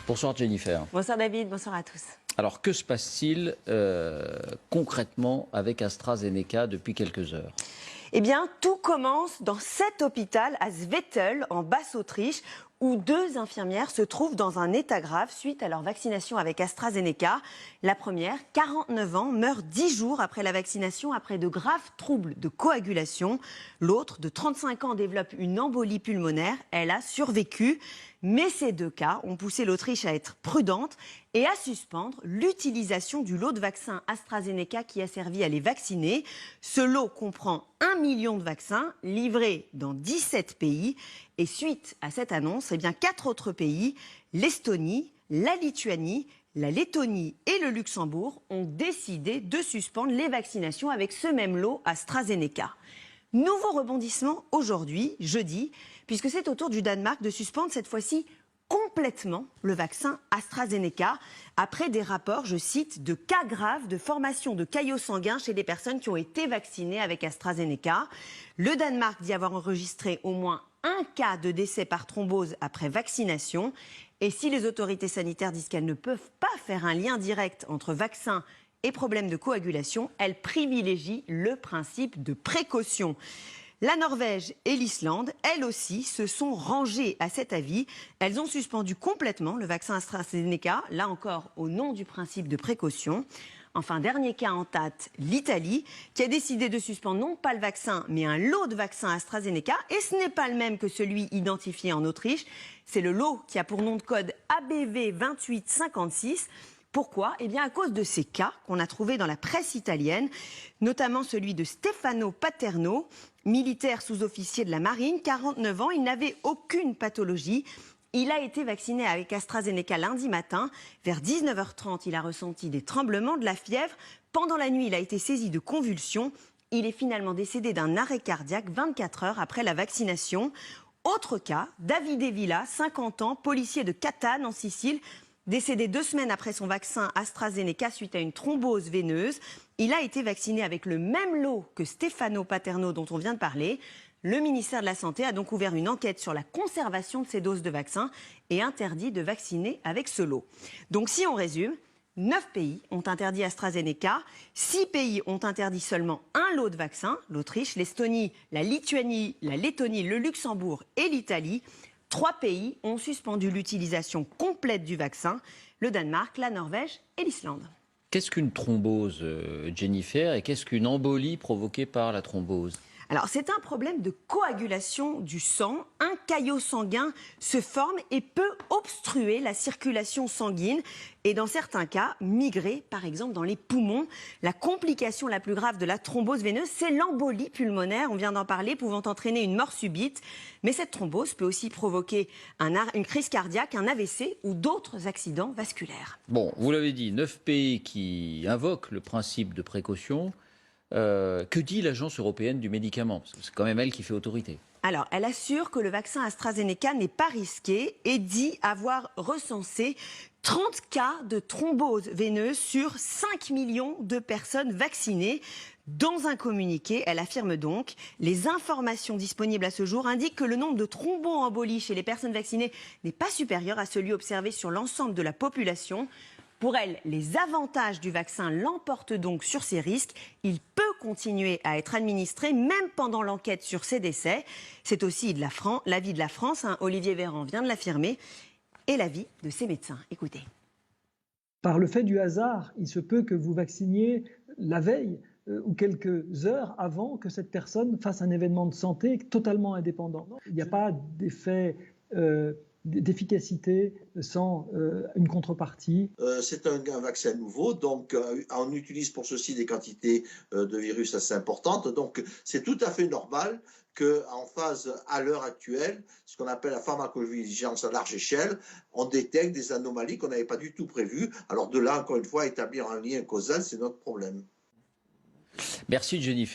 Bonsoir Jennifer. Bonsoir David, bonsoir à tous. Alors que se passe-t-il concrètement avec AstraZeneca depuis quelques heures? Eh bien, tout commence dans cet hôpital à Zwettl, en Basse-Autriche, où 2 infirmières se trouvent dans un état grave suite à leur vaccination avec AstraZeneca. La première, 49 ans, meurt 10 jours après la vaccination après de graves troubles de coagulation. L'autre, de 35 ans, développe une embolie pulmonaire. Elle a survécu. Mais ces 2 cas ont poussé l'Autriche à être prudente et à suspendre l'utilisation du lot de vaccins AstraZeneca qui a servi à les vacciner. Ce lot comprend 1 million de vaccins livrés dans 17 pays. Et suite à cette annonce, 4 autres pays, l'Estonie, la Lituanie, la Lettonie et le Luxembourg, ont décidé de suspendre les vaccinations avec ce même lot AstraZeneca. Nouveau rebondissement aujourd'hui, jeudi, puisque c'est au tour du Danemark de suspendre cette fois-ci complètement le vaccin AstraZeneca, après des rapports, je cite, de cas graves de formation de caillots sanguins chez les personnes qui ont été vaccinées avec AstraZeneca. Le Danemark dit avoir enregistré au moins 1 cas de décès par thrombose après vaccination. Et si les autorités sanitaires disent qu'elles ne peuvent pas faire un lien direct entre vaccin et problèmes de coagulation, elles privilégient le principe de précaution. La Norvège et l'Islande, elles aussi, se sont rangées à cet avis. Elles ont suspendu complètement le vaccin AstraZeneca, là encore au nom du principe de précaution. Enfin, dernier cas en tête, l'Italie, qui a décidé de suspendre non pas le vaccin, mais un lot de vaccins AstraZeneca. Et ce n'est pas le même que celui identifié en Autriche. C'est le lot qui a pour nom de code ABV 2856. Pourquoi? Eh bien à cause de ces cas qu'on a trouvés dans la presse italienne, notamment celui de Stefano Paterno, militaire sous-officier de la marine, 49 ans, il n'avait aucune pathologie. Il a été vacciné avec AstraZeneca lundi matin. Vers 19h30, il a ressenti des tremblements, de la fièvre. Pendant la nuit, il a été saisi de convulsions. Il est finalement décédé d'un arrêt cardiaque 24 heures après la vaccination. Autre cas, Davide Villa, 50 ans, policier de Catane en Sicile, décédé 2 semaines après son vaccin AstraZeneca suite à une thrombose veineuse. Il a été vacciné avec le même lot que Stefano Paterno dont on vient de parler. Le ministère de la Santé a donc ouvert une enquête sur la conservation de ces doses de vaccins et interdit de vacciner avec ce lot. Donc si on résume, 9 pays ont interdit AstraZeneca, 6 pays ont interdit seulement un lot de vaccins, l'Autriche, l'Estonie, la Lituanie, la Lettonie, le Luxembourg et l'Italie. 3 pays ont suspendu l'utilisation complète du vaccin, le Danemark, la Norvège et l'Islande. Qu'est-ce qu'une thrombose, Jennifer, et qu'est-ce qu'une embolie provoquée par la thrombose? Alors, c'est un problème de coagulation du sang. Un caillot sanguin se forme et peut obstruer la circulation sanguine et, dans certains cas, migrer, par exemple, dans les poumons. La complication la plus grave de la thrombose veineuse, c'est l'embolie pulmonaire, on vient d'en parler, pouvant entraîner une mort subite. Mais cette thrombose peut aussi provoquer une crise cardiaque, un AVC ou d'autres accidents vasculaires. Bon, vous l'avez dit, 9 pays qui invoquent le principe de précaution. Que dit l'Agence européenne du médicament? Parce que c'est quand même elle qui fait autorité. Alors, elle assure que le vaccin AstraZeneca n'est pas risqué et dit avoir recensé 30 cas de thrombose veineuse sur 5 millions de personnes vaccinées. Dans un communiqué, elle affirme donc « Les informations disponibles à ce jour indiquent que le nombre de thromboembolies chez les personnes vaccinées n'est pas supérieur à celui observé sur l'ensemble de la population ». Pour elle, les avantages du vaccin l'emportent donc sur ces risques. Il peut continuer à être administré même pendant l'enquête sur ces décès. C'est aussi l'avis de la France, Olivier Véran vient de l'affirmer, et l'avis de ses médecins. Écoutez. Par le fait du hasard, il se peut que vous vacciniez la veille ou quelques heures avant que cette personne fasse un événement de santé totalement indépendant. Il n'y a pas d'effet d'efficacité sans une contrepartie. C'est un vaccin nouveau, donc on utilise pour ceci des quantités de virus assez importantes. Donc c'est tout à fait normal qu'en phase, à l'heure actuelle, ce qu'on appelle la pharmacovigilance à large échelle, on détecte des anomalies qu'on n'avait pas du tout prévues. Alors de là, encore une fois, établir un lien causal, c'est notre problème. Merci Jennifer.